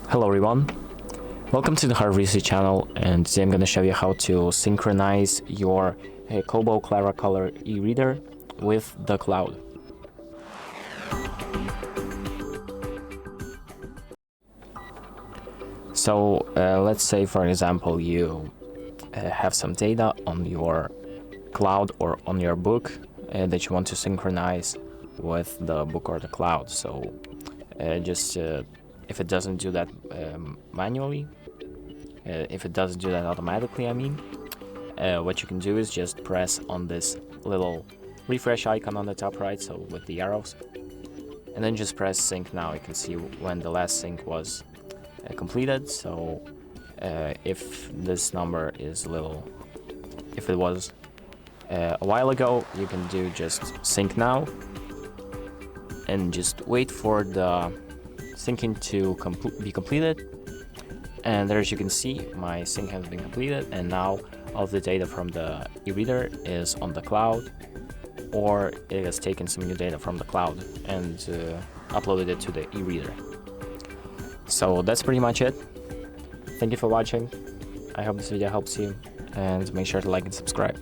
Hello everyone, welcome to the HardReset channel, and today I'm going to show you how to synchronize your KOBO Clara Colour e-reader with the cloud. So let's say, for example, you have some data on your cloud or on your book that you want to synchronize with the book or the cloud. So if it doesn't do that manually, if it doesn't do that automatically, what you can do is just press on this little refresh icon on the top right, so with the arrows, and then just press sync now. You can see when the last sync was completed. So if this number is if it was a while ago, you can do just sync now and just wait for the syncing to be completed. And there, as you can see, my sync has been completed, and now all of the data from the e-reader is on the cloud, or it has taken some new data from the cloud and uploaded it to the e-reader. So that's pretty much it. Thank you for watching. I hope this video helps you, and make sure to like and subscribe.